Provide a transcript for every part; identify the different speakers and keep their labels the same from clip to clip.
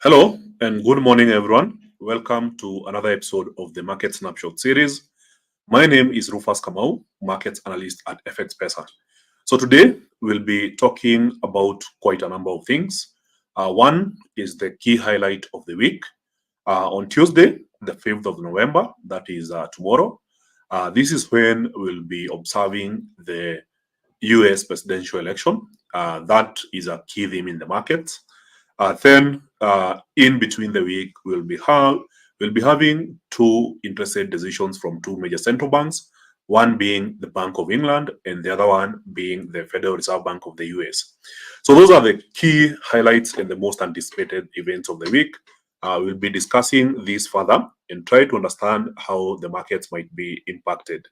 Speaker 1: Hello and good morning, everyone. Welcome to another episode of the Market Snapshot series. My name is Rufus Kamau, Markets Analyst at FX Pesa. So today we'll be talking about quite a number of things. One is the key highlight of the week. On Tuesday, the 5th of November, that is tomorrow, this is when we'll be observing the US presidential election. That is a key theme in the markets. Then, in between the week, we'll be having two interest rate decisions from two major central banks, one being the Bank of England and the other one being the Federal Reserve Bank of the US. So those are the key highlights and the most anticipated events of the week. We'll be discussing these further and try to understand how the markets might be impacted.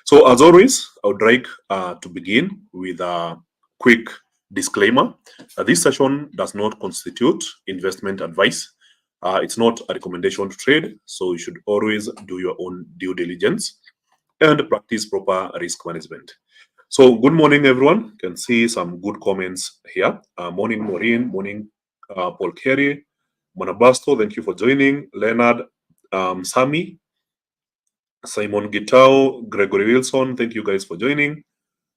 Speaker 1: So as always, I would like to begin with a quick disclaimer. This session does not constitute investment advice. It's not a recommendation to trade, so you should always do your own due diligence and practice proper risk management. So good morning, everyone. You can see some good comments here. Morning, Maureen. Morning, Paul Kerry. Monabasto, thank you for joining. Leonard, Sami, Simon Gitao, Gregory Wilson, thank you guys for joining.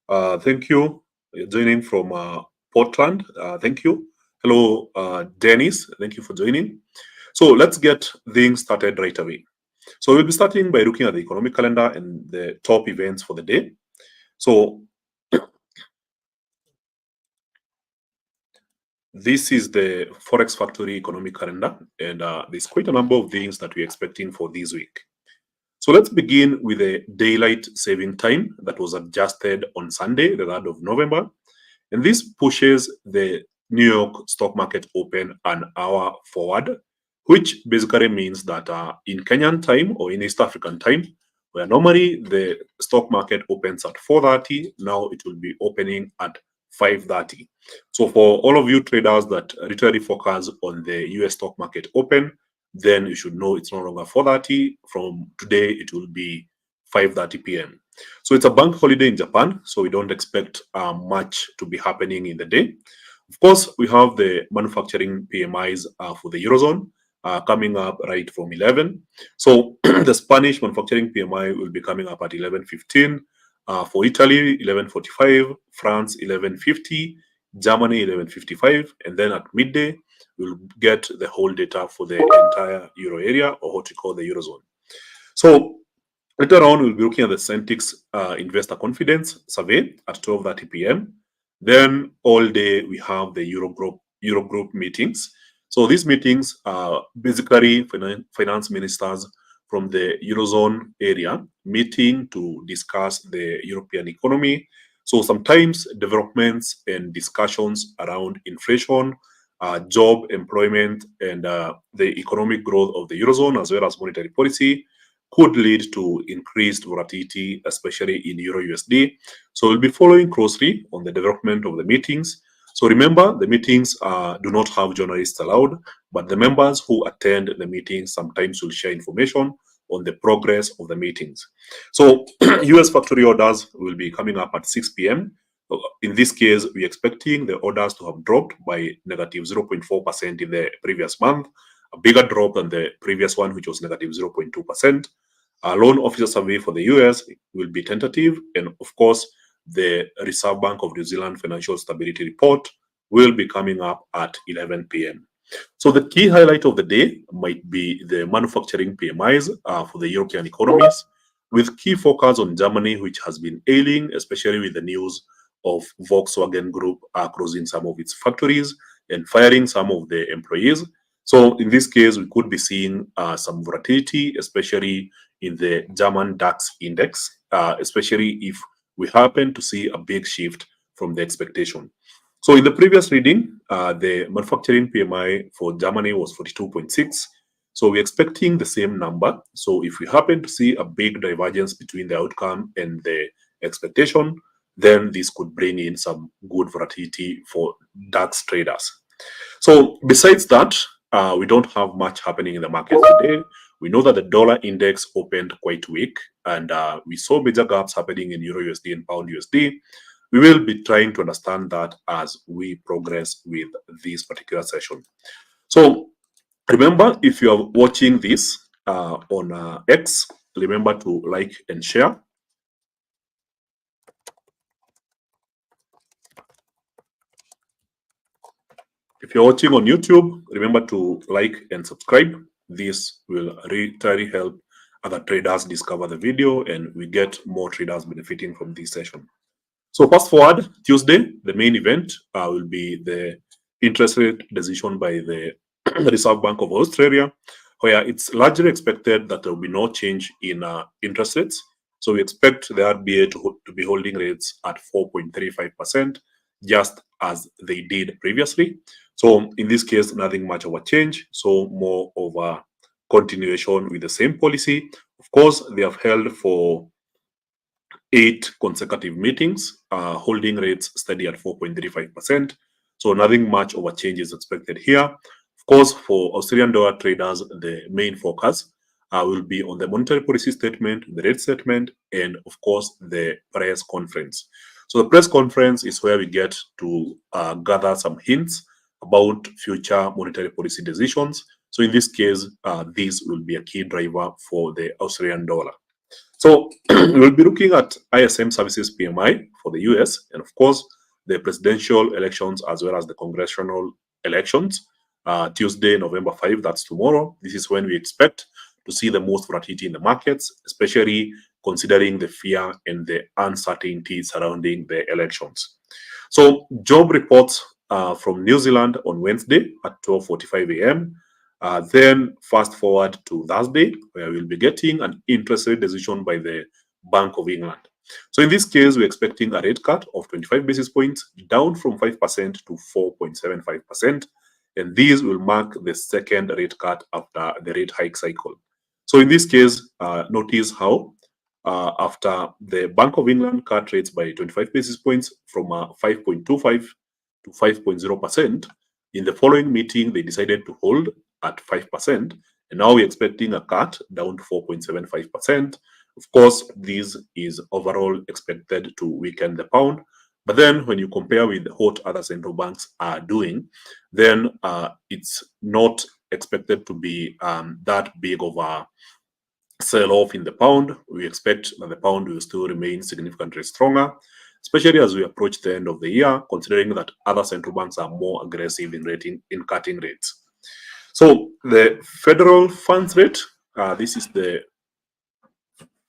Speaker 1: Thank you. You're joining from Portland. Thank you. Hello, Dennis. Thank you for joining. So let's get things started right away. So we'll be starting by looking at the economic calendar and the top events for the day. So this is the Forex Factory economic calendar, and there's quite a number of things that we're expecting for this week. So let's begin with the daylight saving time that was adjusted on Sunday, the 3rd of November. And this pushes the New York stock market open an hour forward, which basically means that in Kenyan time or in East African time, where normally the stock market opens at 4:30, now it will be opening at 5:30. So for all of you traders that literally focus on the US stock market open, then you should know it's no longer 4:30. From today, it will be 5:30 p.m. So it's a bank holiday in Japan, so we don't expect much to be happening in the day. Of course, we have the manufacturing PMIs for the Eurozone coming up right from 11. So the Spanish manufacturing PMI will be coming up at 11:15. For Italy, 11:45, France, 11:50, Germany, 11:55, and then at midday, we'll get the whole data for the entire Euro area, or what we call the Eurozone. So later on, we'll be looking at the Centix Investor Confidence Survey at 12:30 p.m. Then all day, we have the Eurogroup meetings. So these meetings are basically finance ministers from the Eurozone area meeting to discuss the European economy. So sometimes developments and discussions around inflation, job, employment, and the economic growth of the Eurozone, as well as monetary policy, could lead to increased volatility, especially in Euro USD. So we'll be following closely on the development of the meetings. So remember, the meetings do not have journalists allowed, but the members who attend the meetings sometimes will share information on the progress of the meetings. So US factory orders will be coming up at 6 p.m. In this case, we're expecting the orders to have dropped by negative 0.4% in the previous month, a bigger drop than the previous one, which was negative 0.2%. A loan officer survey for the US will be tentative, and of course, the Reserve Bank of New Zealand Financial Stability Report will be coming up at 11 p.m. So the key highlight of the day might be the manufacturing PMIs for the European economies, with key focus on Germany, which has been ailing, especially with the news of Volkswagen Group closing some of its factories and firing some of the employees. So in this case, we could be seeing some volatility, especially in the German DAX index, especially if we happen to see a big shift from the expectation. So in the previous reading, the manufacturing PMI for Germany was 42.6. So we're expecting the same number. So if we happen to see a big divergence between the outcome and the expectation, then this could bring in some good volatility for DAX traders. So besides that, we don't have much happening in the market today. We know that the dollar index opened quite weak, and we saw major gaps happening in Euro USD and Pound USD. We will be trying to understand that as we progress with this particular session. So Remember, if you are watching this on X, remember to like and share. If you're watching on YouTube, remember to like and subscribe. This will really help other traders discover the video and we get more traders benefiting from this session. So fast forward, Tuesday, the main event will be the interest rate decision by the Reserve Bank of Australia, where it's largely expected that there will be no change in interest rates. So we expect the RBA to be holding rates at 4.35%, just as they did previously. So in this case, nothing much of a change. So more of a continuation with the same policy. Of course, they have held for 8 consecutive meetings, holding rates steady at 4.35%. So nothing much of a change is expected here. Of course, for Australian dollar traders, the main focus will be on the monetary policy statement, the rate statement, and of course, the press conference. So the press conference is where we get to gather some hints about future monetary policy decisions. So in this case, this will be a key driver for the Australian dollar. So we'll be looking at ISM services PMI for the US and of course the presidential elections as well as the congressional elections. Tuesday, November 5, that's tomorrow. This is when we expect to see the most volatility in the markets, especially considering the fear and the uncertainty surrounding the elections. So job reports from New Zealand on Wednesday at 12:45 a.m. Then fast forward to Thursday, where we'll be getting an interest rate decision by the Bank of England. So in this case, we're expecting a rate cut of 25 basis points, down from 5% to 4.75%. And these will mark the second rate cut after the rate hike cycle. So in this case, notice how after the Bank of England cut rates by 25 basis points from 5.25 to 5.0%, in the following meeting, they decided to hold at 5%, and now we're expecting a cut down to 4.75%. Of course, this is overall expected to weaken the pound. But then when you compare with what other central banks are doing, then it's not expected to be that big of a sell-off in the pound. We expect that the pound will still remain significantly stronger, especially as we approach the end of the year, considering that other central banks are more aggressive in cutting rates. So the federal funds rate, this is the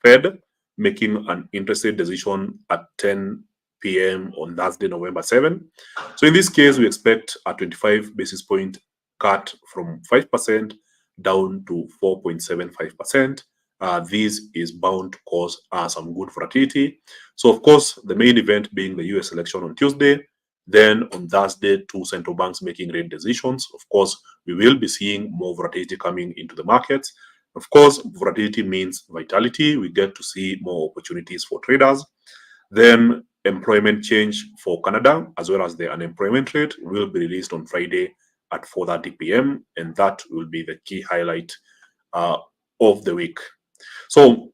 Speaker 1: Fed making an interest rate decision at 10 p.m. on Thursday, November 7. So in this case, we expect a 25 basis point cut from 5% down to 4.75%. This is bound to cause some good volatility. So, of course, the main event being the US election on Tuesday. Then on Thursday, 2 central banks making rate decisions. Of course, we will be seeing more volatility coming into the markets. Of course, volatility means vitality. We get to see more opportunities for traders. Then employment change for Canada, as well as the unemployment rate, will be released on Friday at 4:30 p.m. And that will be the key highlight of the week. So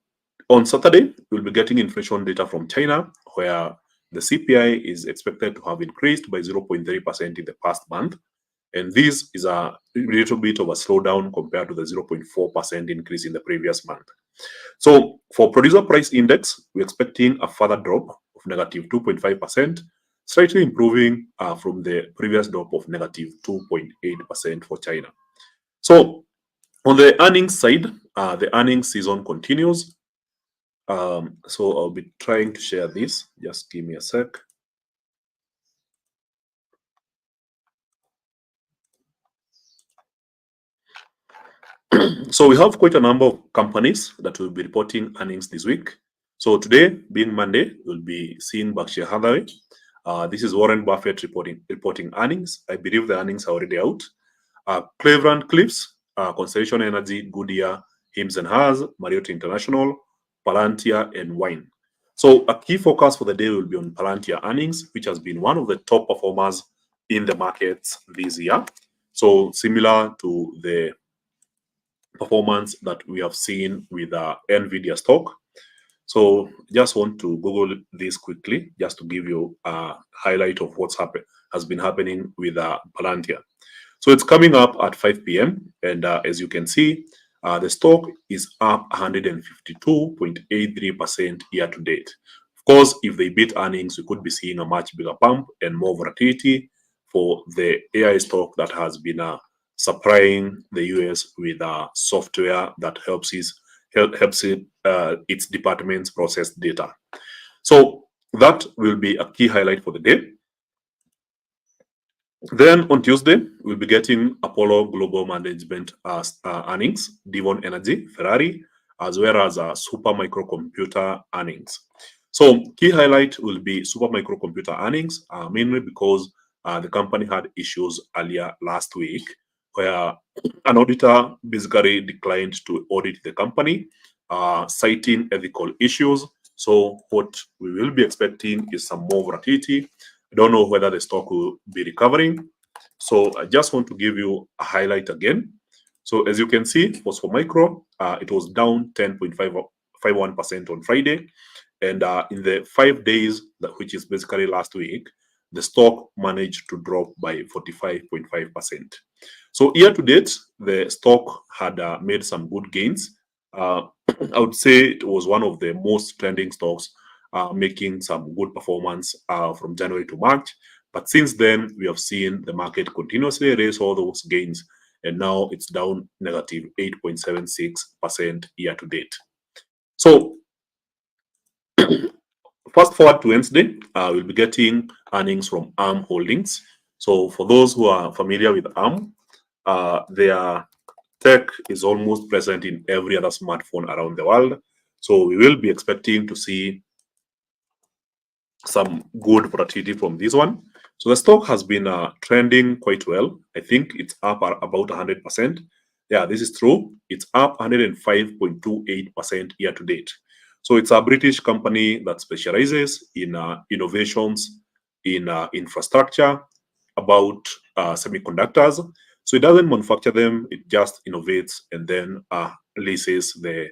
Speaker 1: on Saturday, we'll be getting inflation data from China, where the CPI is expected to have increased by 0.3% in the past month. And this is a little bit of a slowdown compared to the 0.4% increase in the previous month. So for producer price index, we're expecting a further drop of negative 2.5%, slightly improving from the previous drop of negative 2.8% for China. So on the earnings side, the earnings season continues. So I'll be trying to share this. Just give me a sec. So we have quite a number of companies that will be reporting earnings this week. So today, being Monday, we'll be seeing Berkshire Hathaway. This is Warren Buffett reporting earnings. I believe the earnings are already out. Cleveland Cliffs, Constellation Energy, Goodyear, Hims and Hers, Marriott International, Palantir, and Wine. So a key focus for the day will be on Palantir earnings, which has been one of the top performers in the markets this year. So similar to the performance that we have seen with NVIDIA stock. So just want to Google this quickly, just to give you a highlight of what's has been happening with Palantir. So it's coming up at 5 p.m. and as you can see, the stock is up 152.83% year to date. Of course, if they beat earnings, we could be seeing a much bigger pump and more volatility for the AI stock that has been supplying the US with software that helps its departments process data. So that will be a key highlight for the day. Then on Tuesday, we'll be getting Apollo Global Management earnings, Devon Energy, Ferrari, as well as Super Microcomputer earnings. So key highlight will be Super Microcomputer earnings, mainly because the company had issues earlier last week where an auditor basically declined to audit the company, citing ethical issues. So what we will be expecting is some more volatility. I don't know whether the stock will be recovering. So I just want to give you a highlight again. So as you can see, for Micro, it was down 10.51% on Friday. And in the 5 days, which is basically last week, the stock managed to drop by 45.5%. So year to date, the stock had made some good gains. I would say it was one of the most trending stocks, making some good performance from January to March. But since then, we have seen the market continuously erase all those gains, and now it's down negative 8.76% year to date. So fast forward to Wednesday, we'll be getting earnings from ARM Holdings. So for those who are familiar with ARM, their tech is almost present in every other smartphone around the world. So we will be expecting to see some good volatility from this one. So the stock has been trending quite well. I think it's up about 100%. Yeah, this is true. It's up 105.28% year to date. So it's a British company that specializes in innovations in infrastructure about semiconductors. So it doesn't manufacture them; it just innovates and then leases the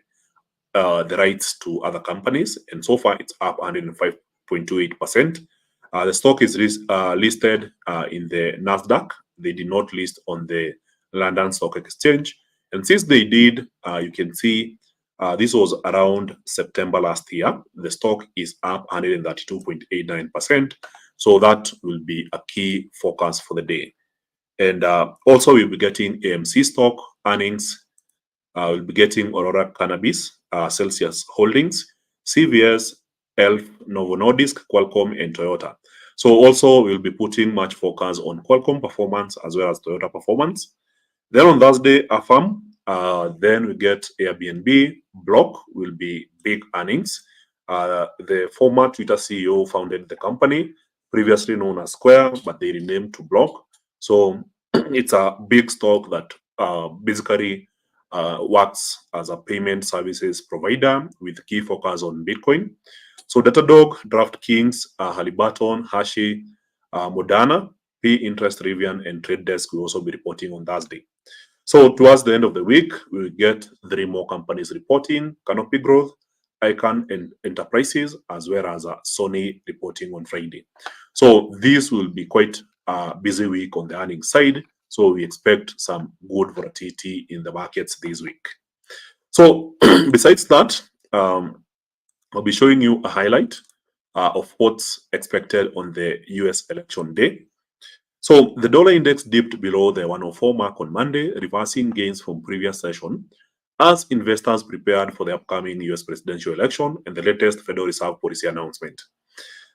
Speaker 1: rights to other companies. And so far, it's up 105.28%. The stock is listed in the Nasdaq. They did not list on the London Stock Exchange. And since they did, you can see this was around September last year. The stock is up 132.89%. So that will be a key focus for the day. And also, we'll be getting AMC stock earnings. We'll be getting Aurora Cannabis, Celsius Holdings, CVS, ELF, Novo Nordisk, Qualcomm, and Toyota. So also, we'll be putting much focus on Qualcomm performance as well as Toyota performance. Then on Thursday, AFAM. Then we get Airbnb. Block will be big earnings. The former Twitter CEO founded the company, previously known as Square, but they renamed to Block. So it's a big stock that basically works as a payment services provider with key focus on Bitcoin. So Datadog, DraftKings, Halliburton, Hershey, Moderna, P-Interest, Rivian, and Trade Desk will also be reporting on Thursday. So towards the end of the week, we'll get 3 more companies reporting: Canopy Growth, Icon and Enterprises, as well as Sony reporting on Friday. So this will be quite a busy week on the earnings side. So we expect some good volatility in the markets this week. So besides that, I'll be showing you a highlight of what's expected on the US election day. So the dollar index dipped below the 104 mark on Monday, reversing gains from previous session as investors prepared for the upcoming US presidential election and the latest Federal Reserve policy announcement.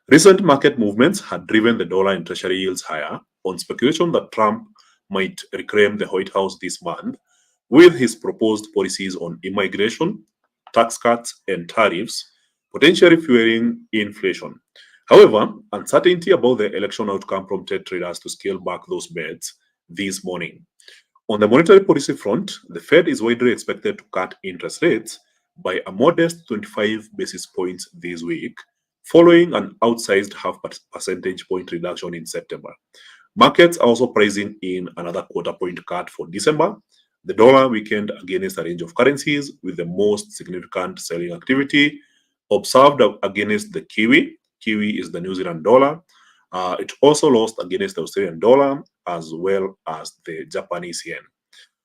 Speaker 1: Recent market movements had driven the dollar and treasury yields higher on speculation that Trump might reclaim the White House this month with his proposed policies on immigration, tax cuts, and tariffs, potentially fueling inflation. However, uncertainty about the election outcome prompted traders to scale back those bets this morning. On the monetary policy front, the Fed is widely expected to cut interest rates by a modest 25 basis points this week, following an outsized half percentage point reduction in September. Markets are also pricing in another quarter point cut for December. The dollar weakened against a range of currencies, with the most significant selling activity observed against the Kiwi. Kiwi is the New Zealand dollar, It also lost against the Australian dollar as well as the Japanese yen.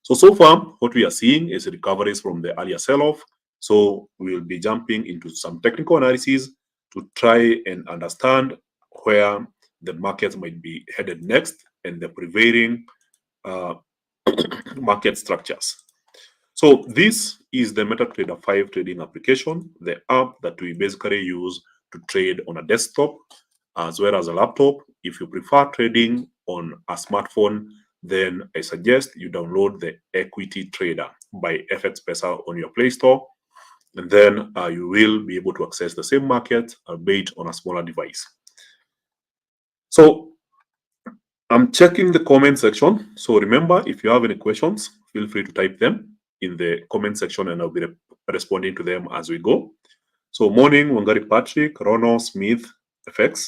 Speaker 1: So far, what we are seeing is recoveries from the earlier sell-off. So we'll be jumping into some technical analysis to try and understand where the markets might be headed next and the prevailing market structures. So this is the MetaTrader 5 trading application, the app that we basically use to trade on a desktop as well as a laptop. If you prefer trading on a smartphone, then I suggest you download the Equity Trader by FXPesa on your Play Store, and then you will be able to access the same market, albeit on a smaller device. So I'm checking the comment section. So remember, if you have any questions, feel free to type them in the comment section and I'll be responding to them as we go. So morning, Wangari Patrick, Rono, Smith, FX,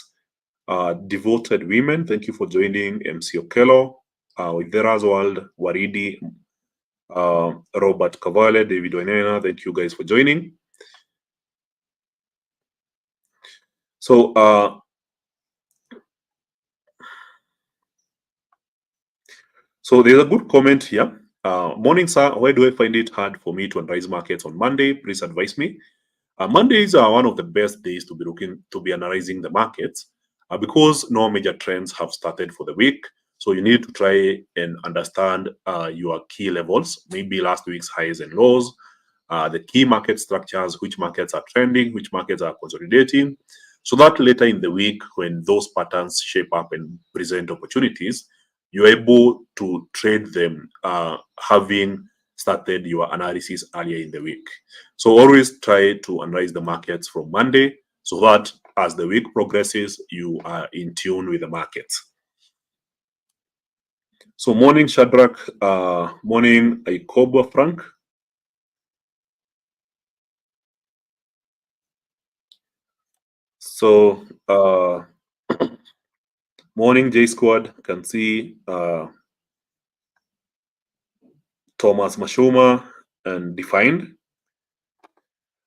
Speaker 1: Devoted Women, thank you for joining. MC Okello, Withera's World, Waridi, Robert Cavale, David Wainena, thank you guys for joining. So there's a good comment here. Morning, sir. Why do I find it hard for me to analyze markets on Monday? Please advise me. Mondays are one of the best days to be analyzing the markets because no major trends have started for the week. So you need to try and understand your key levels, maybe last week's highs and lows, the key market structures, which markets are trending, which markets are consolidating, so that later in the week, when those patterns shape up and present opportunities, you're able to trade them, having started your analysis earlier in the week. So always try to analyze the markets from Monday so that as the week progresses, you are in tune with the markets. So morning, Shadrach. Morning, Ikobo Frank. So morning, J Squad. Can see Thomas Mashuma and Defined.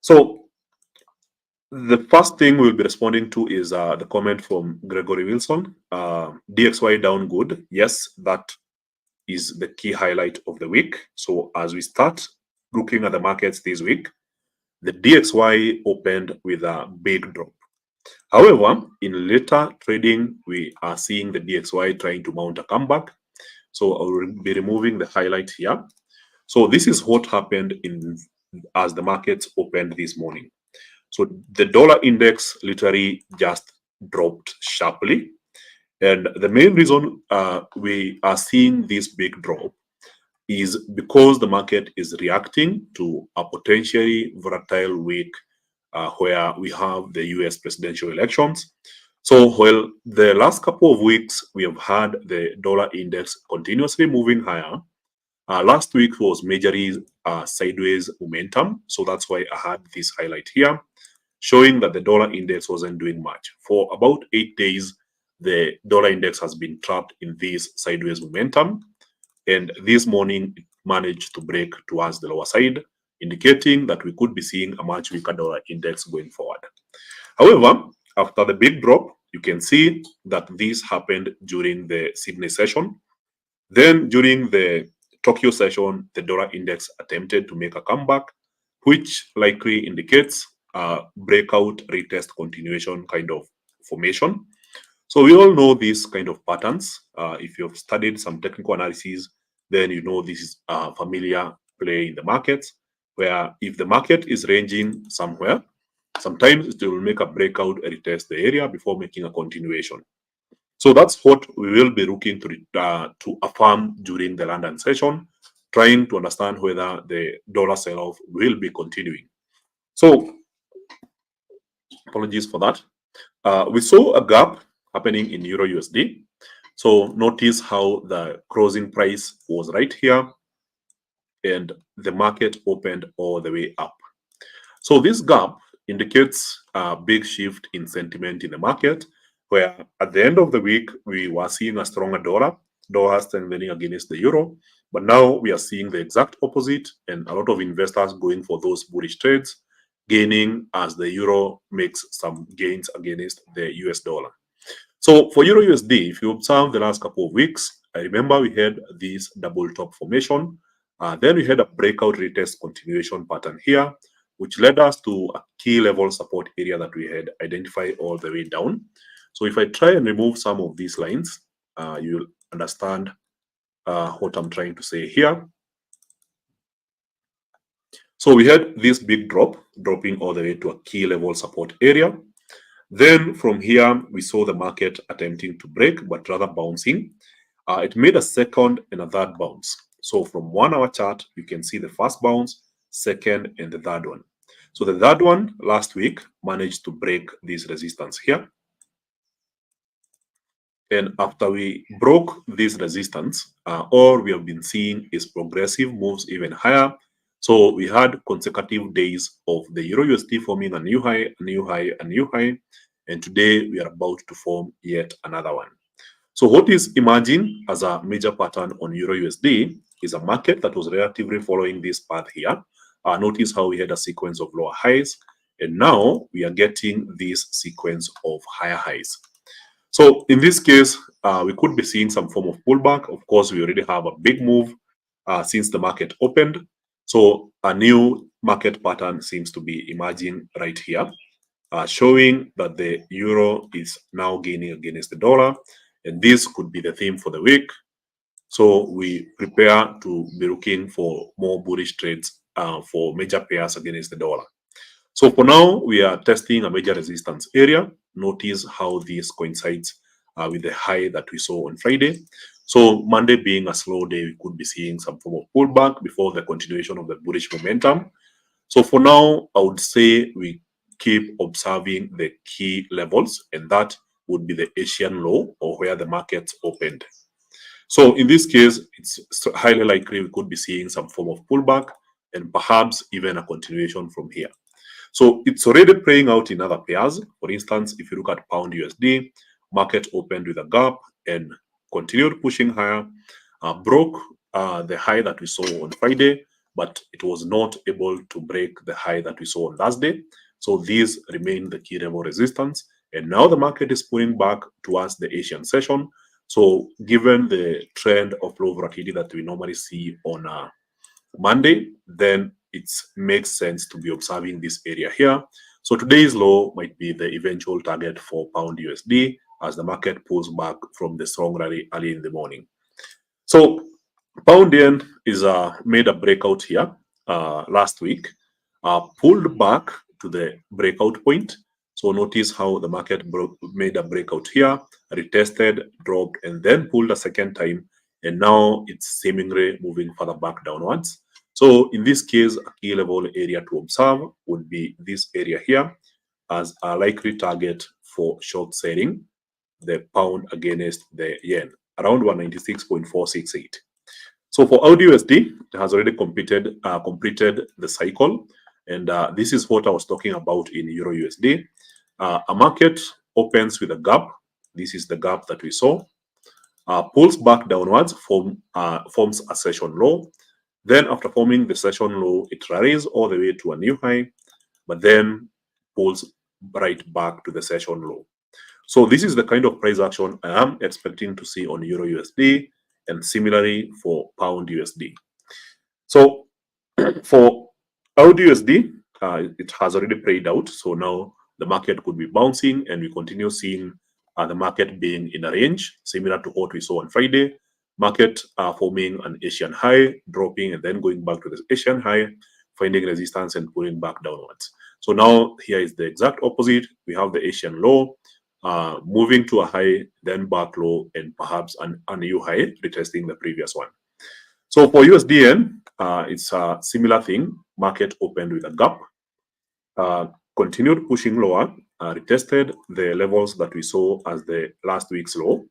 Speaker 1: So the first thing we'll be responding to is the comment from Gregory Wilson. DXY down good. Yes, that is the key highlight of the week. So as we start looking at the markets this week, the DXY opened with a big drop. However, in later trading, we are seeing the DXY trying to mount a comeback. So I will be removing the highlight here. So this is what happened as the markets opened this morning. So the dollar index literally just dropped sharply. And the main reason we are seeing this big drop is because the market is reacting to a potentially volatile week where we have the US presidential elections. So while the last couple of weeks we have had the dollar index continuously moving higher, last week was majorly sideways momentum. So that's why I had this highlight here, showing that the dollar index wasn't doing much. For about 8 days, the dollar index has been trapped in this sideways momentum. And this morning, it managed to break towards the lower side, indicating that we could be seeing a much weaker dollar index going forward. However, after the big drop, you can see that this happened during the Sydney session. Then during the Tokyo session, the dollar index attempted to make a comeback, which likely indicates a breakout, retest, continuation kind of formation. So we all know these kind of patterns. If you've studied some technical analysis, then you know this is a familiar play in the markets, where if the market is ranging somewhere, sometimes it will make a breakout, retest the area before making a continuation. So that's what we will be looking to affirm during the London session, trying to understand whether the dollar sell-off will be continuing. So apologies for that. We saw a gap happening in Euro USD. So notice how the closing price was right here and the market opened all the way up. So this gap indicates a big shift in sentiment in the market, where at the end of the week, we were seeing a stronger dollar strengthening against the euro. But now we are seeing the exact opposite, and a lot of investors going for those bullish trades, gaining as the euro makes some gains against the US dollar. So for Euro USD, if you observe the last couple of weeks, I remember we had this double top formation. Then we had a breakout retest continuation pattern here, which led us to a key level support area that we had identified all the way down. So if I try and remove some of these lines, you'll understand what I'm trying to say here. So we had this big drop, dropping all the way to a key level support area. Then from here, we saw the market attempting to break, but rather bouncing. It made a second and a third bounce. So from 1 hour chart, you can see the first bounce, second, and the third one. So the third one last week managed to break this resistance here. And after we broke this resistance, all we have been seeing is progressive moves even higher. So we had consecutive days of the Euro USD forming a new high, a new high, a new high. And today we are about to form yet another one. So what is emerging as a major pattern on Euro USD is a market that was relatively following this path here. Notice how we had a sequence of lower highs, and now we are getting this sequence of higher highs. So in this case, we could be seeing some form of pullback. Of course, we already have a big move since the market opened. So a new market pattern seems to be emerging right here, showing that the euro is now gaining against the dollar. And this could be the theme for the week. So we prepare to be looking for more bullish trades for major pairs against the dollar. So for now, we are testing a major resistance area. Notice how this coincides with the high that we saw on Friday. So Monday being a slow day, we could be seeing some form of pullback before the continuation of the bullish momentum. So for now, I would say we keep observing the key levels, and that would be the Asian low or where the markets opened. So in this case, it's highly likely we could be seeing some form of pullback and perhaps even a continuation from here. So it's already playing out in other pairs. For instance, if you look at pound USD, market opened with a gap and continued pushing higher, broke the high that we saw on Friday, but it was not able to break the high that we saw on Thursday. So these remain the key level resistance. And now the market is pulling back towards the Asian session. So given the trend of low volatility that we normally see on Monday, then it makes sense to be observing this area here. So today's low might be the eventual target for pound USD as the market pulls back from the strong rally early in the morning. So pound yen is made a breakout here last week, pulled back to the breakout point. So notice how the market made a breakout here, retested, dropped, and then pulled a second time. And now it's seemingly moving further back downwards. So in this case, a key level area to observe would be this area here as a likely target for short selling the pound against the yen, around 196.468. So for AUD/USD, it has already completed the cycle. And this is what I was talking about in Euro USD. A market opens with a gap. This is the gap that we saw. Pulls back downwards, forms a session low. Then after forming the session low, it rallies all the way to a new high, but then pulls right back to the session low. So this is the kind of price action I am expecting to see on Euro USD and similarly for pound USD. So for AUD/USD, it has already played out. So now the market could be bouncing and we continue seeing the market being in a range similar to what we saw on Friday. Market forming an Asian high, dropping and then going back to the Asian high, finding resistance and pulling back downwards. So now here is the exact opposite. We have the Asian low, moving to a high, then back low, and perhaps a new high, retesting the previous one. So for USDN, it's a similar thing. Market opened with a gap, continued pushing lower, retested the levels that we saw as the last week's low.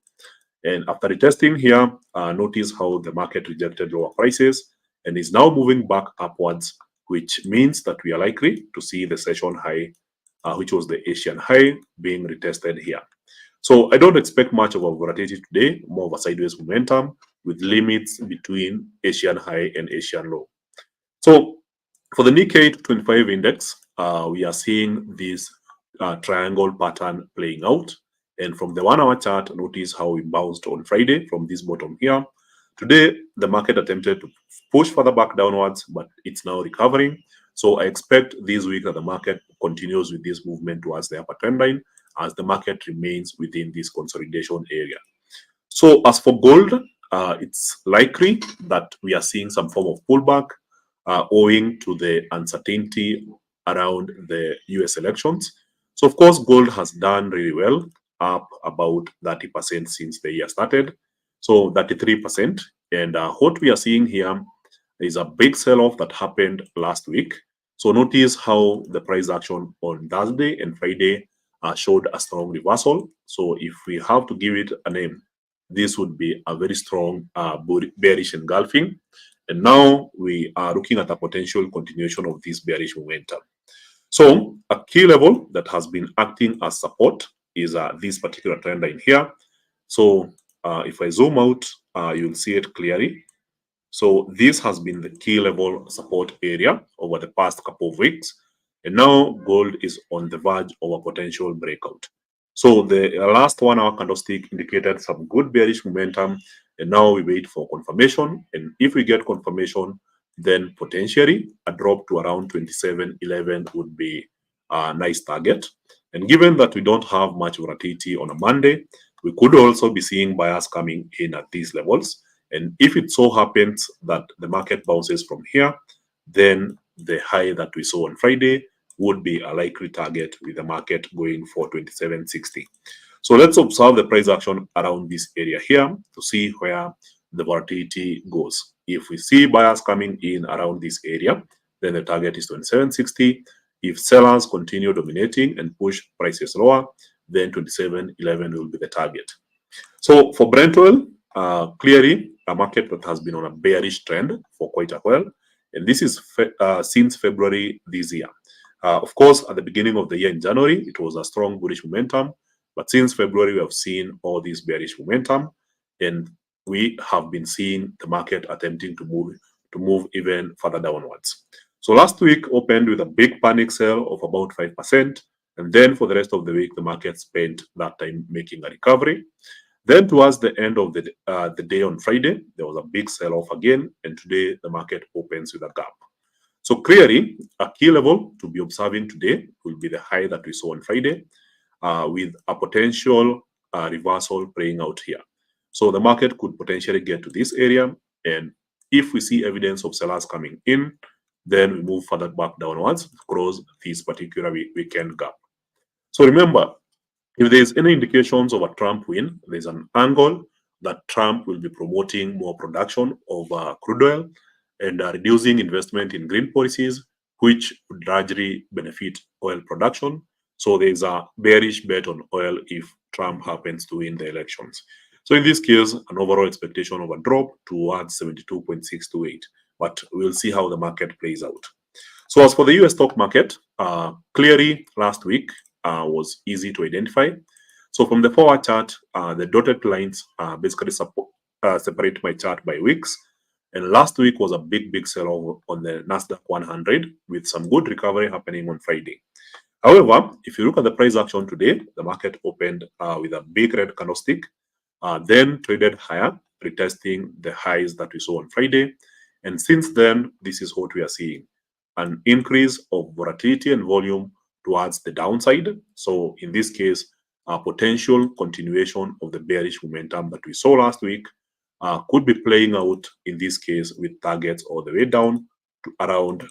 Speaker 1: And after retesting here, notice how the market rejected lower prices and is now moving back upwards, which means that we are likely to see the session high, which was the Asian high, being retested here. So I don't expect much of a volatility today, more of a sideways momentum with limits between Asian high and Asian low. So for the Nikkei 225 index, we are seeing this triangle pattern playing out. And from the 1 hour chart, notice how we bounced on Friday from this bottom here. Today, the market attempted to push further back downwards, but it's now recovering. So I expect this week that the market continues with this movement towards the upper trend line as the market remains within this consolidation area. So as for gold, it's likely that we are seeing some form of pullback owing to the uncertainty around the US elections. So of course, gold has done really well, up about 30% since the year started. So 33%. And what we are seeing here is a big sell-off that happened last week. So notice how the price action on Thursday and Friday showed a strong reversal. So if we have to give it a name, this would be a very strong bearish engulfing. And now we are looking at a potential continuation of this bearish momentum. So a key level that has been acting as support is this particular trend line here. So if I zoom out, you'll see it clearly. So this has been the key level support area over the past couple of weeks. And now gold is on the verge of a potential breakout. So the last 1 hour candlestick indicated some good bearish momentum. And now we wait for confirmation. And if we get confirmation, then potentially a drop to around 27.11 would be a nice target. And given that we don't have much volatility on a Monday, we could also be seeing buyers coming in at these levels. And if it so happens that the market bounces from here, then the high that we saw on Friday would be a likely target with the market going for 27.60. So let's observe the price action around this area here to see where the volatility goes. If we see buyers coming in around this area, then the target is 27.60. If sellers continue dominating and push prices lower, then 27.11 will be the target. So for Brent oil, clearly a market that has been on a bearish trend for quite a while, and this is since February this year. Of course, at the beginning of the year in January, it was a strong bullish momentum, but since February, we have seen all this bearish momentum, and we have been seeing the market attempting to move even further downwards. So last week opened with a big panic sell of about 5%, and then for the rest of the week, the market spent that time making a recovery. Then towards the end of the day on Friday, there was a big sell-off again, and today the market opens with a gap. So clearly, a key level to be observing today will be the high that we saw on Friday, with a potential reversal playing out here. So the market could potentially get to this area, and if we see evidence of sellers coming in, then we move further back downwards, close this particular weekend gap. So remember, if there's any indications of a Trump win, there's an angle that Trump will be promoting more production of crude oil and reducing investment in green policies, which would largely benefit oil production. So there's a bearish bet on oil if Trump happens to win the elections. So in this case, an overall expectation of a drop towards 72.628. But we'll see how the market plays out. So as for the US stock market, clearly last week was easy to identify. So from the forward chart, the dotted lines basically separate my chart by weeks. And last week was a big sell-off on the Nasdaq 100 with some good recovery happening on Friday. However, if you look at the price action today, the market opened with a big red candlestick, then traded higher, retesting the highs that we saw on Friday. And since then, this is what we are seeing, an increase of volatility and volume towards the downside. So in this case, a potential continuation of the bearish momentum that we saw last week could be playing out in this case with targets all the way down to around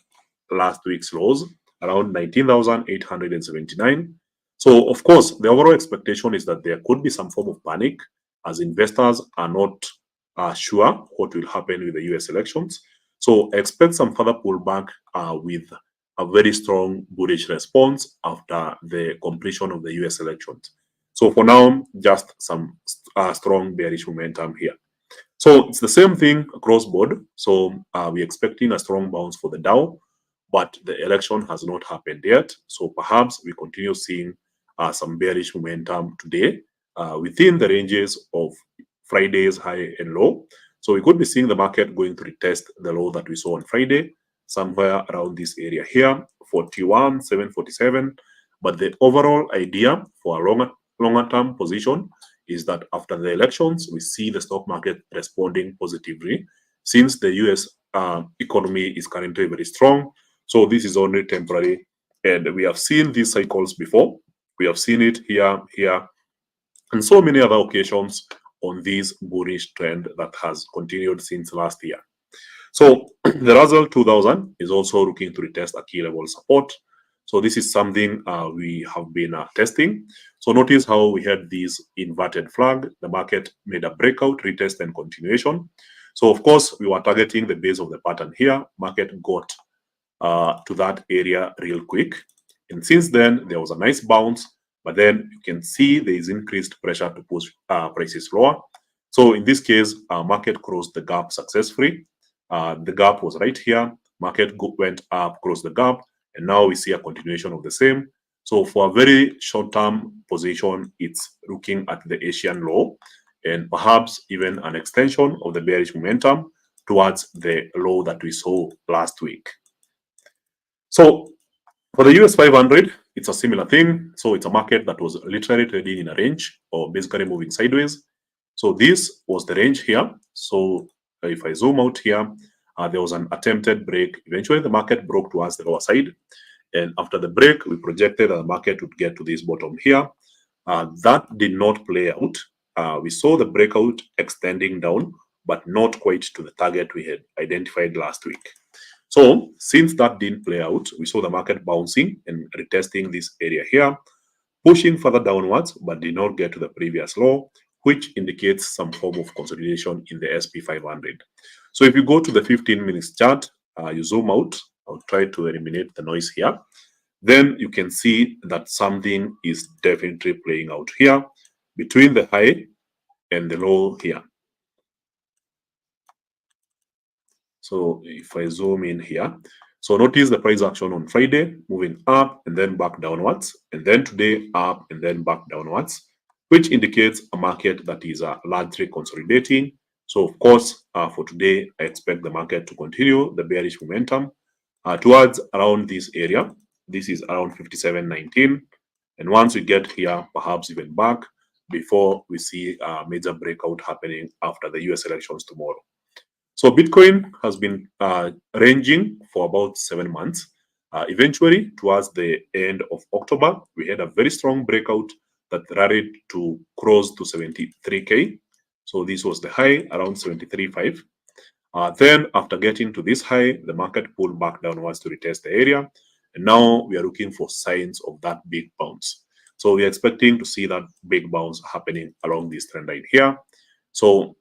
Speaker 1: last week's lows, around 19,879. So of course, the overall expectation is that there could be some form of panic as investors are not sure what will happen with the US elections. So expect some further pullback with a very strong bullish response after the completion of the US elections. So for now, just some strong bearish momentum here. So it's the same thing across board. So we're expecting a strong bounce for the Dow, but the election has not happened yet. So perhaps we continue seeing some bearish momentum today within the ranges of Friday's high and low. So we could be seeing the market going to retest the low that we saw on Friday, somewhere around this area here, 41,747. But the overall idea for a longer term position is that after the elections, we see the stock market responding positively since the US economy is currently very strong. So this is only temporary. And we have seen these cycles before. We have seen it here, and so many other occasions on this bullish trend that has continued since last year. So the Russell 2000 is also looking to retest a key level support. So this is something we have been testing. So notice how we had this inverted flag. The market made a breakout, retest, and continuation. So of course, we were targeting the base of the pattern here. Market got to that area real quick. And since then, there was a nice bounce. But then you can see there is increased pressure to push prices lower. So in this case, market crossed the gap successfully. The gap was right here. Market went up, crossed the gap, and now we see a continuation of the same. So for a very short-term position, it's looking at the Asian low and perhaps even an extension of the bearish momentum towards the low that we saw last week. So for the US 500, it's a similar thing. So it's a market that was literally trading in a range or basically moving sideways. So this was the range here. So if I zoom out here, there was an attempted break. Eventually, the market broke towards the lower side. And after the break, we projected that the market would get to this bottom here. That did not play out. We saw the breakout extending down, but not quite to the target we had identified last week. So since that didn't play out, we saw the market bouncing and retesting this area here, pushing further downwards, but did not get to the previous low, which indicates some form of consolidation in the SP 500. So if you go to the 15 minutes chart, you zoom out, I'll try to eliminate the noise here. Then you can see that something is definitely playing out here between the high and the low here. So if I zoom in here, so notice the price action on Friday moving up and then back downwards, and then today up and then back downwards, which indicates a market that is largely consolidating. So of course, for today, I expect the market to continue the bearish momentum towards around this area. This is around 57.19. And once we get here, perhaps even back before we see a major breakout happening after the US elections tomorrow. So Bitcoin has been ranging for about 7 months. Eventually, towards the end of October, we had a very strong breakout that rallied to cross to 73K. So this was the high around 73.5. Then after getting to this high, the market pulled back downwards to retest the area. And now we are looking for signs of that big bounce. So we are expecting to see that big bounce happening along this trend line here. So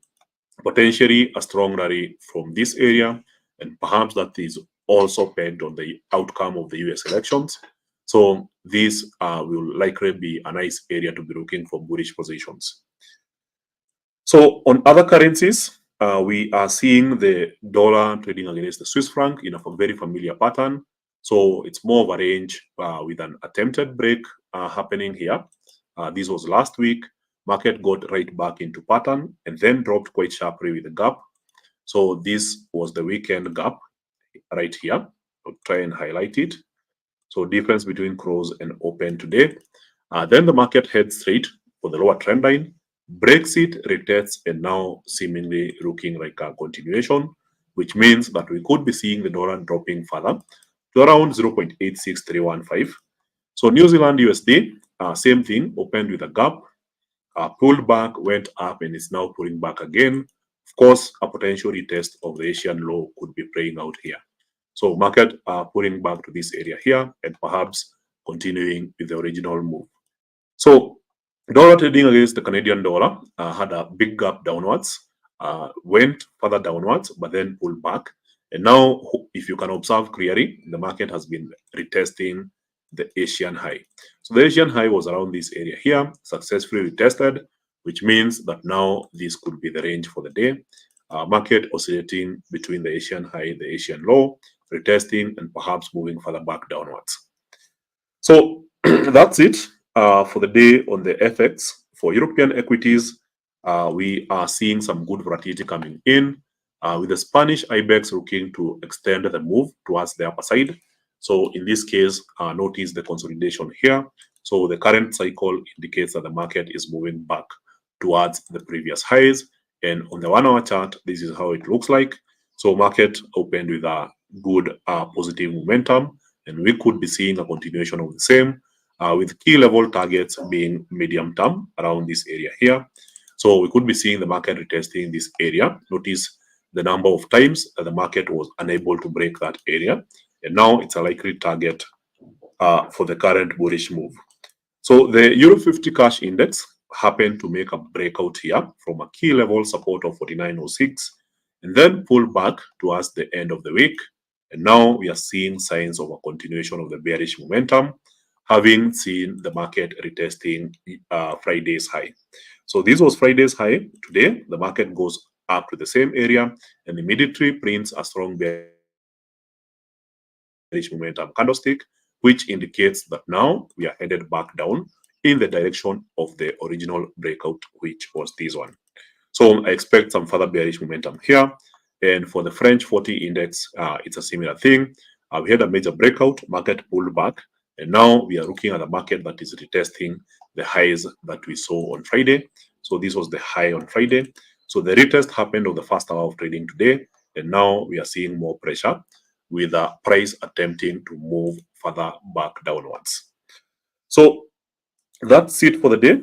Speaker 1: potentially a strong rally from this area, and perhaps that is also pegged on the outcome of the US elections. So this will likely be a nice area to be looking for bullish positions. So on other currencies, we are seeing the dollar trading against the Swiss franc in a very familiar pattern. So it's more of a range with an attempted break happening here. This was last week. Market got right back into pattern and then dropped quite sharply with a gap. So this was the weekend gap right here. I'll try and highlight it. So difference between close and open today. Then the market heads straight for the lower trend line, breaks it, retests, and now seemingly looking like a continuation, which means that we could be seeing the dollar dropping further to around 0.86315. So New Zealand USD, same thing, opened with a gap, pulled back, went up, and is now pulling back again. Of course, a potential retest of the Asian low could be playing out here. So market pulling back to this area here and perhaps continuing with the original move. So dollar trading against the Canadian dollar had a big gap downwards, went further downwards, but then pulled back. And now, if you can observe clearly, the market has been retesting the Asian high. So the Asian high was around this area here, successfully retested, which means that now this could be the range for the day. Market oscillating between the Asian high, the Asian low, retesting, and perhaps moving further back downwards. So that's it for the day on the FX. For European equities, we are seeing some good volatility coming in, with the Spanish IBEX looking to extend the move towards the upper side. So in this case, notice the consolidation here. So the current cycle indicates that the market is moving back towards the previous highs. And on the 1 hour chart, this is how it looks like. So market opened with a good positive momentum, and we could be seeing a continuation of the same, with key level targets being medium term around this area here. So we could be seeing the market retesting this area. Notice the number of times that the market was unable to break that area, and now it's a likely target for the current bullish move. So the Euro 50 cash index happened to make a breakout here from a key level support of 49.06 and then pull back towards the end of the week. And now we are seeing signs of a continuation of the bearish momentum, having seen the market retesting Friday's high. So this was Friday's high. Today, the market goes up to the same area and immediately prints a strong bearish momentum candlestick, which indicates that now we are headed back down in the direction of the original breakout, which was this one. So I expect some further bearish momentum here. And for the French 40 index, it's a similar thing. We had a major breakout, market pulled back, and now we are looking at a market that is retesting the highs that we saw on Friday. So this was the high on Friday. So the retest happened on the first hour of trading today, and now we are seeing more pressure with the price attempting to move further back downwards. So that's it for the day.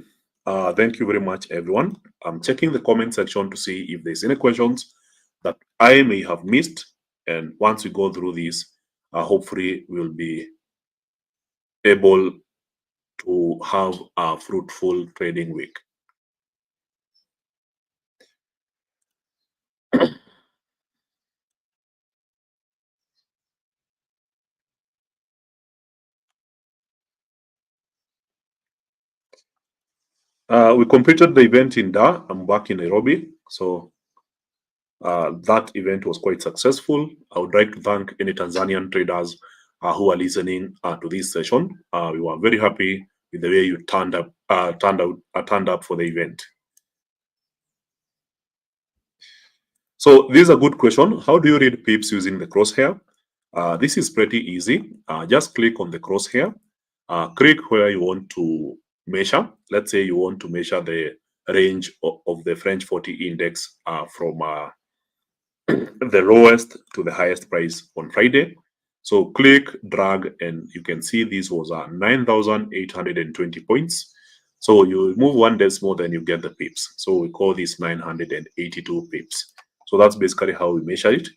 Speaker 1: Thank you very much, everyone. I'm checking the comment section to see if there's any questions that I may have missed. And once we go through this, hopefully we'll be able to have a fruitful trading week. We completed the event in Dar. I'm back in Nairobi. So that event was quite successful. I would like to thank any Tanzanian traders who are listening to this session. We were very happy with the way you turned up for the event. So this is a good question. How do you read pips using the crosshair? This is pretty easy. Just click on the crosshair. Click where you want to measure. Let's say you want to measure the range of the French 40 index from the lowest to the highest price on Friday. So click, drag, and you can see this was 9,820 points. So you move one decimal, then you get the pips. So we call this 982 pips. So that's basically how we measure it.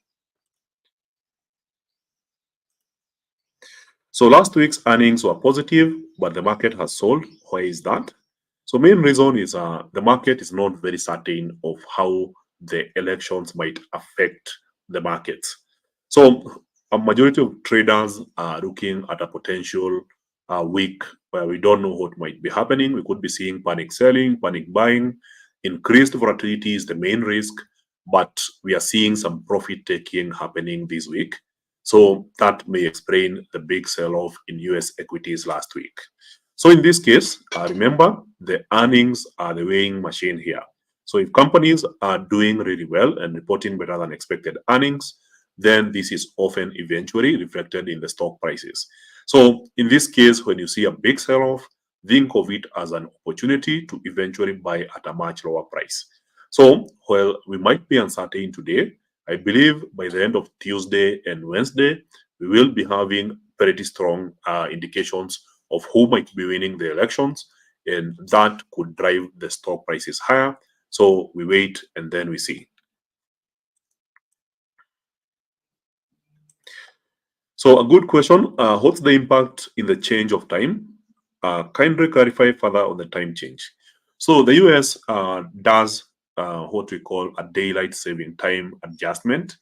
Speaker 1: So last week's earnings were positive, but the market has sold. Why is that? So main reason is the market is not very certain of how the elections might affect the markets. So a majority of traders are looking at a potential week where we don't know what might be happening. We could be seeing panic selling, panic buying. Increased volatility is the main risk, but we are seeing some profit taking happening this week. So that may explain the big sell-off in US equities last week. So in this case, remember, the earnings are the weighing machine here. So if companies are doing really well and reporting better than expected earnings, then this is often eventually reflected in the stock prices. So in this case, when you see a big sell-off, think of it as an opportunity to eventually buy at a much lower price. So while we might be uncertain today, I believe by the end of Tuesday and Wednesday, we will be having pretty strong indications of who might be winning the elections, and that could drive the stock prices higher. So we wait and then we see. So a good question, what's the impact in the change of time? Kindly clarify further on the time change. So the US does what we call a daylight saving time adjustment.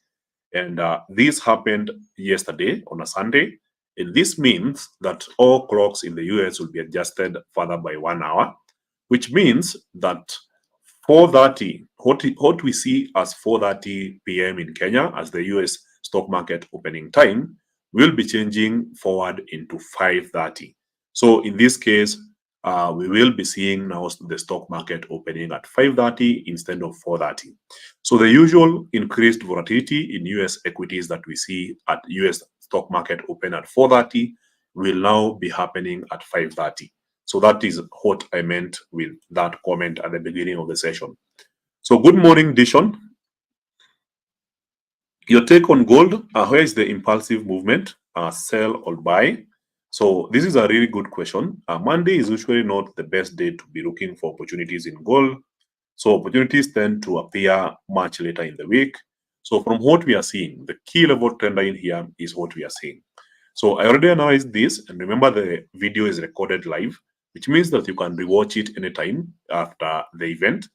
Speaker 1: And this happened yesterday on a Sunday. And this means that all clocks in the US will be adjusted further by 1 hour, which means that 4:30, what we see as 4:30 p.m. in Kenya as the US stock market opening time will be changing forward into 5:30. So in this case, we will be seeing now the stock market opening at 5:30 instead of 4:30. So the usual increased volatility in US equities that we see at US stock market open at 4:30 will now be happening at 5:30. So that is what I meant with that comment at the beginning of the session. So good morning, Dishon. Your take on gold, where is the impulsive movement, sell or buy? So this is a really good question. Monday is usually not the best day to be looking for opportunities in gold. So opportunities tend to appear much later in the week. So from what we are seeing, the key level trend line here is what we are seeing. So I already analyzed this, and remember the video is recorded live, which means that you can rewatch it anytime after the event.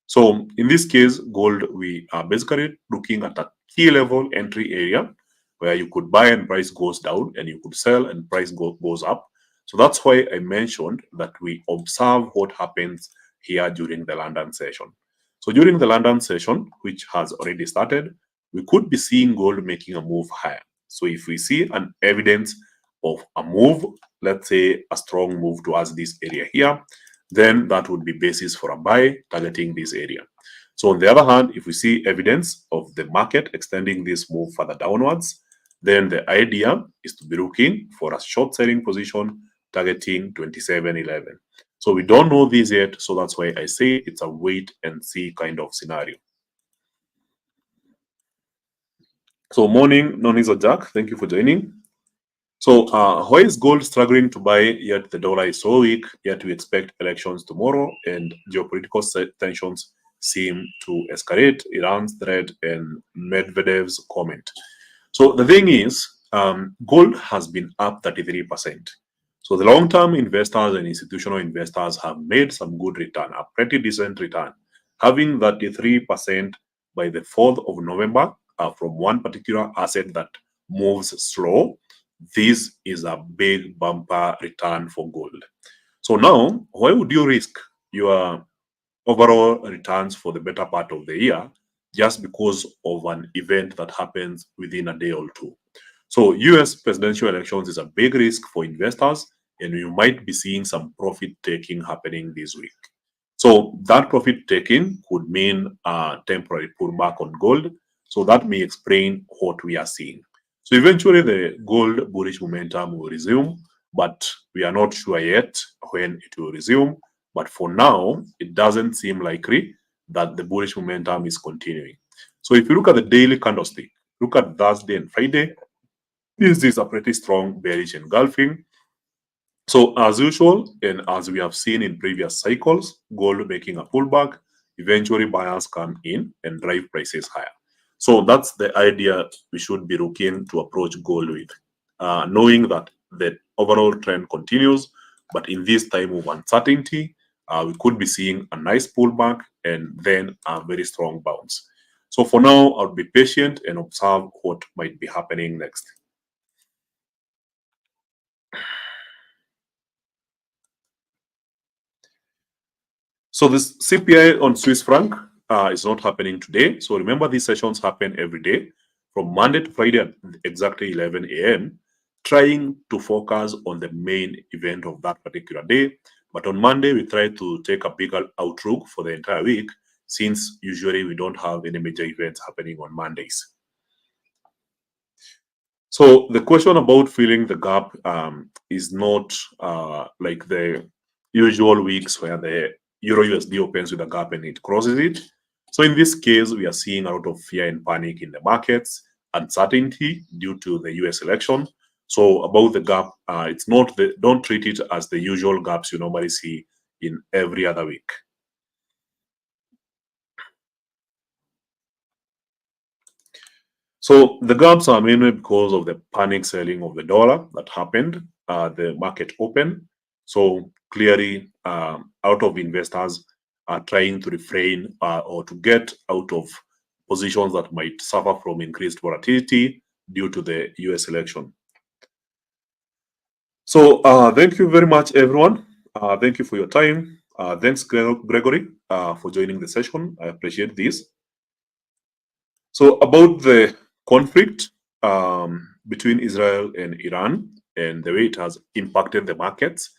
Speaker 1: So in this case, gold, we are basically looking at a key level entry area where you could buy and price goes down, and you could sell and price goes up. So that's why I mentioned that we observe what happens here during the London session. So during the London session, which has already started, we could be seeing gold making a move higher. So if we see an evidence of a move, let's say a strong move towards this area here, then that would be basis for a buy targeting this area. So on the other hand, if we see evidence of the market extending this move further downwards, then the idea is to be looking for a short selling position targeting 27.11. So we don't know this yet, so that's why I say it's a wait and see kind of scenario. So morning, Nonizo Jack, thank you for joining. So why is gold struggling to buy yet the dollar is so weak, yet we expect elections tomorrow and geopolitical tensions seem to escalate, Iran's threat and Medvedev's comment. So the thing is, gold has been up 33%. So the long-term investors and institutional investors have made some good return, a pretty decent return, having 33% by the 4th of November from one particular asset that moves slow. This is a big bumper return for gold. So now, why would you risk your overall returns for the better part of the year just because of an event that happens within a day or two? So US presidential elections is a big risk for investors, and you might be seeing some profit taking happening this week. So that profit taking could mean a temporary pullback on gold. So that may explain what we are seeing. So eventually the gold bullish momentum will resume, but we are not sure yet when it will resume. But for now, it doesn't seem likely that the bullish momentum is continuing. So if you look at the daily candlestick, look at Thursday and Friday, this is a pretty strong bearish engulfing. So as usual, and as we have seen in previous cycles, gold making a pullback, eventually buyers come in and drive prices higher. So that's the idea we should be looking to approach gold with, knowing that the overall trend continues, but in this time of uncertainty, we could be seeing a nice pullback and then a very strong bounce. So for now, I'll be patient and observe what might be happening next. So this CPI on Swiss franc is not happening today. So remember, these sessions happen every day from Monday to Friday at exactly 11 a.m., trying to focus on the main event of that particular day. But on Monday, we try to take a bigger outlook for the entire week, since usually we don't have any major events happening on Mondays. So the question about filling the gap is not like the usual weeks where the Euro USD opens with a gap and it crosses it. So in this case, we are seeing a lot of fear and panic in the markets, uncertainty due to the US election. So about the gap, it's not don't treat it as the usual gaps you normally see in every other week. So the gaps are mainly because of the panic selling of the dollar that happened. The market open. So clearly, out of investors are trying to refrain or to get out of positions that might suffer from increased volatility due to the US election. So thank you very much, everyone. Thank you for your time. Thanks, Gregory, for joining the session. I appreciate this. So about the conflict between Israel and Iran and the way it has impacted the markets,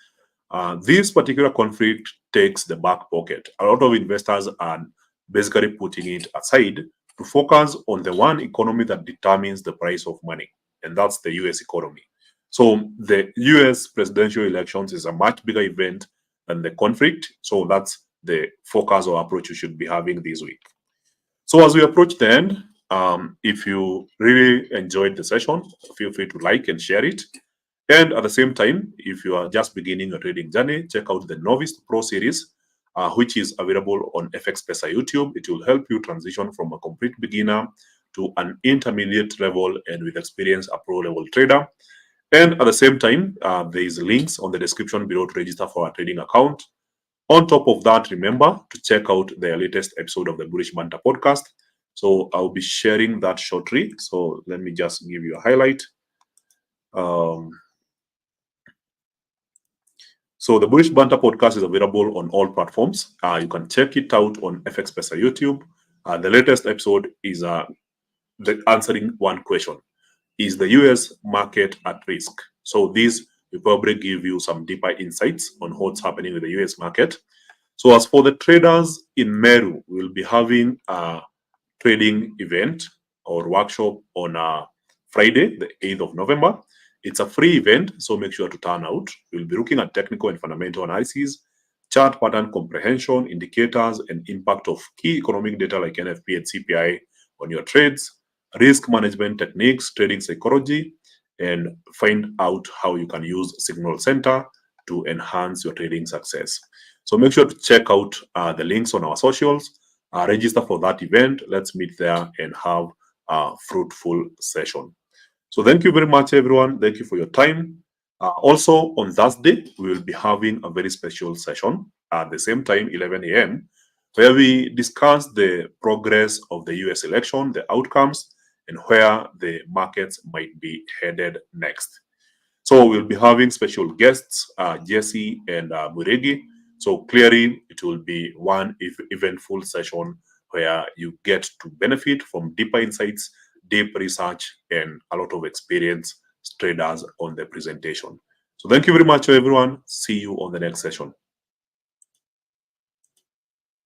Speaker 1: this particular conflict takes the back pocket. A lot of investors are basically putting it aside to focus on the one economy that determines the price of money, and that's the US economy. So the US presidential elections is a much bigger event than the conflict. So that's the focus or approach you should be having this week. So as we approach the end, if you really enjoyed the session, feel free to like and share it. And at the same time, if you are just beginning your trading journey, check out the Novice Pro series, which is available on FX Pesa YouTube. It will help you transition from a complete beginner to an intermediate level and with experience a pro level trader. And at the same time, there is links on the description below to register for a trading account. On top of that, remember to check out the latest episode of the Bullish Banter podcast. So I'll be sharing that shortly. So let me just give you a highlight. So the Bullish Banter podcast is available on all platforms. You can check it out on FX Pesa YouTube. The latest episode is answering one question: is the US market at risk? So this will probably give you some deeper insights on what's happening with the US market. So as for the traders in Meru, we'll be having a trading event or workshop on Friday, the 8th of November. It's a free event, so make sure to turn out. We'll be looking at technical and fundamental analysis, chart pattern comprehension, indicators, and impact of key economic data like NFP and CPI on your trades, risk management techniques, trading psychology, and find out how you can use Signal Center to enhance your trading success. So make sure to check out the links on our socials, register for that event. Let's meet there and have a fruitful session. So thank you very much, everyone. Thank you for your time. Also, on Thursday, we will be having a very special session at the same time, 11 a.m., where we discuss the progress of the US election, the outcomes, and where the markets might be headed next. So we'll be having special guests, Jesse and Muregi. So clearly, it will be one eventful session where you get to benefit from deeper insights, deep research, and a lot of experienced traders on the presentation. So thank you very much, everyone. See you on the next session.